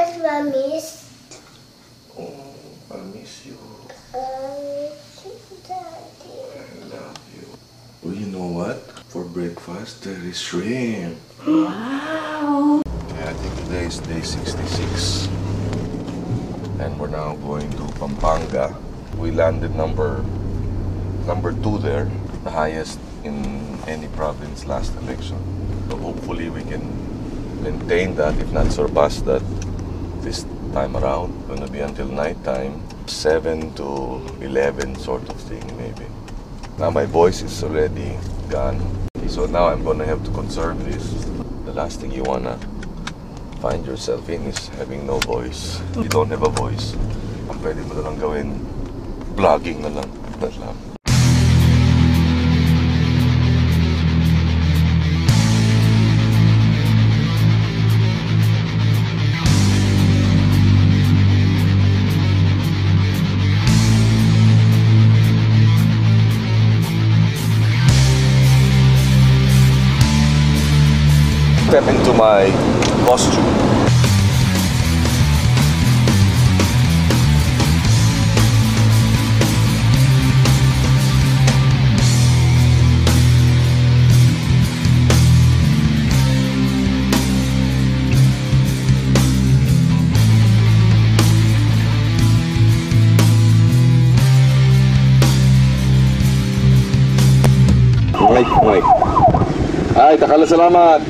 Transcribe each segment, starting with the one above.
has missed? Oh, I miss you. Daddy. I love you. Well, you know what? For breakfast, there is shrimp. Wow! Yeah, I think today is day 66. And we're now going to Pampanga. We landed number 2 there, the highest in any province last election. So hopefully we can maintain that, if not surpass that this time around. Gonna be until night time, 7 to 11 sort of thing maybe. Now my voice is already gone, so now I'm gonna have to conserve this. The last thing you wanna find yourself in is having no voice. You don't have a voice. Ang pwede mo na lang gawin, vlogging na lang. That lang. Step into my costume. Mike. Ay, takala salamat.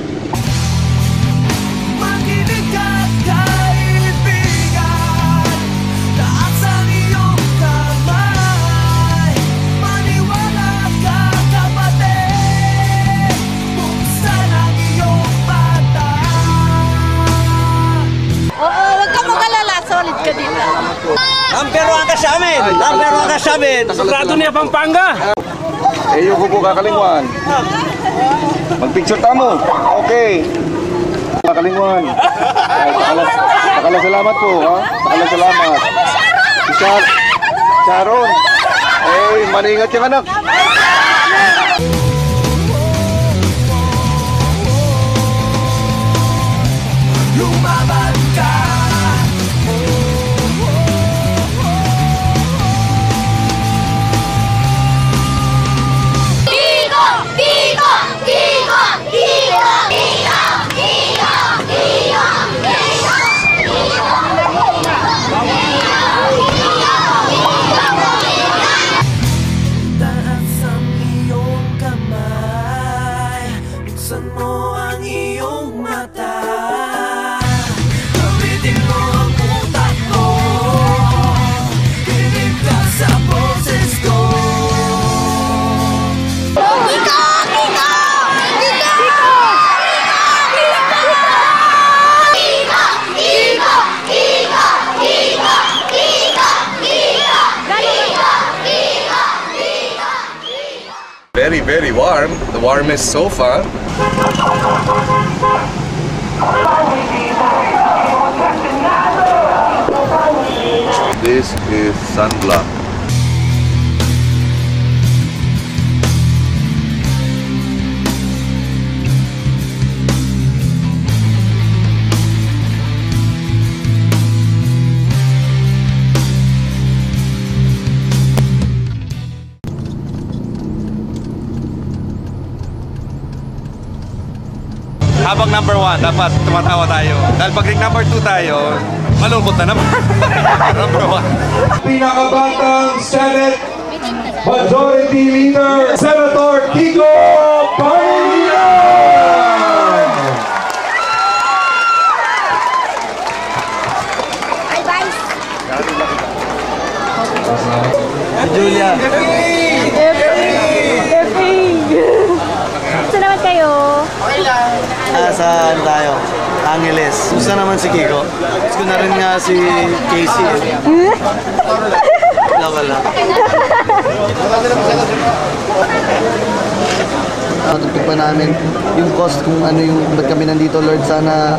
Number 1 ka sa amin! Number 1 ka sa amin! Rato niya Pampanga! Eh, yung kubo kakalingwan. Mag-picture tamo. Okay. Kakalingwan. Takala salamat po, ha? Takala salamat. Si Sharon. Eh, maningat yung anak. Lumaban ka! Very warm. The warmest sofa. This is sunblock. Habang number 1, dapat tumatawa tayo. Dahil pag number 2 tayo, malungkot na naman. Number 1. Pinakabatang Senate Majority Leader, Senator Kiko Pangilinan! Hi, guys! Julia! Gusto naman kayo? Saan tayo? Angeles. Gusto naman si Kiko. Gusto na rin nga si Casey. Wala. Tutupig pa namin yung cost kung ano yung ba't kami nandito, Lord. Sana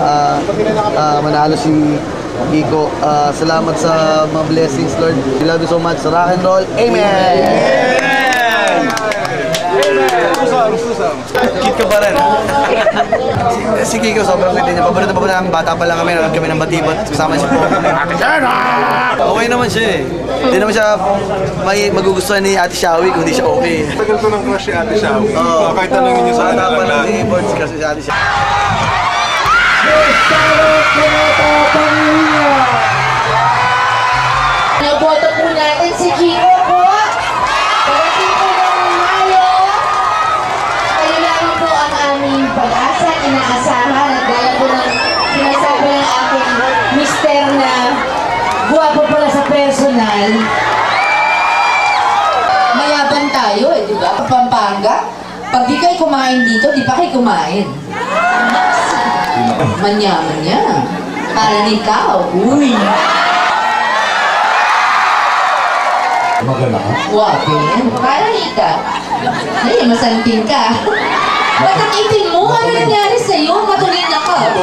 manalo si Kiko. Salamat sa mga blessings, Lord. We love you so much. Rock and roll. Amen! Amen! Cute ka pa rin. Si Kiko, sobrang cute niya. Paborito pa namin, bata pa lang kami, nanood kami ng Batibot. Kasama siya po. Okay naman siya eh. Hindi naman siya may magugustuhan ni Ate Shawi kung hindi siya okay. Tagal ko ng crush si Ate Shawi. Kahit tanongin niyo sa Bata pa kanila. lang si Boards kasi si Ate Shawi. Naboto po natin si Kiko po. Pagdating po ng Mayo, kayo lang po ang aming pag-asa, inaasahan at gaya po ng sinasabi ng aking mister na guwapo pala sa personal. Mayabang tayo eh, di ba? Pampanga, pag di kayo kumain dito, di pa kayo kumain. Manya-manya. Parang ikaw. Uy. Maganda ka? Wapin. Parang ika. Ay, masantin ka. Ba't ang itim mo? Ano nangyari sa'yo? Matulina ka.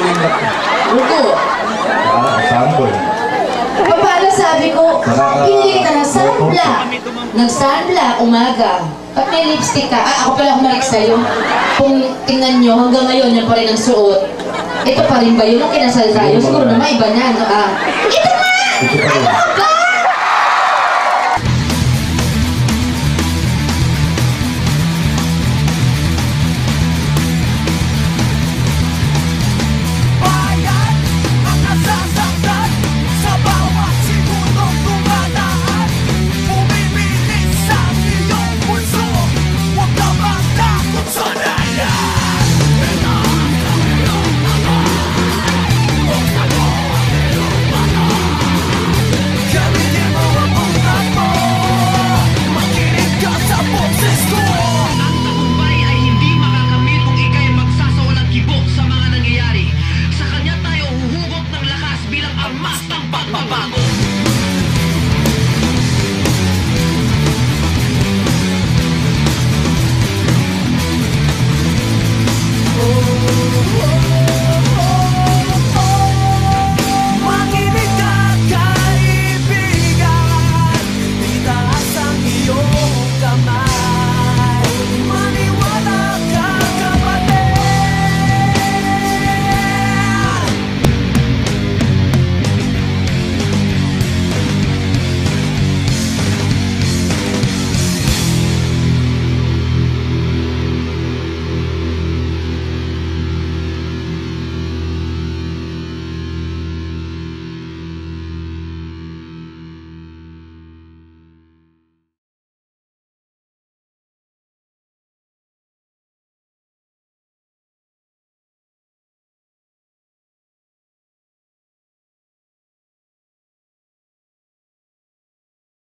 Rugo. Samboy. Paano sabi ko, pili ka ng sunblock. Nag-sunblock, umaga. Pag may lipstick ka, ako pala humalik sa'yo. Kung tingnan nyo, hanggang ngayon, yan pa rin ang suot. Ito pa rin ba yun ang kinasal tayo? Siguro naman iba na, no? Ito na! Ano ba? Sa kanya tayo huhugot ng lakas bilang armas ng pagbabago.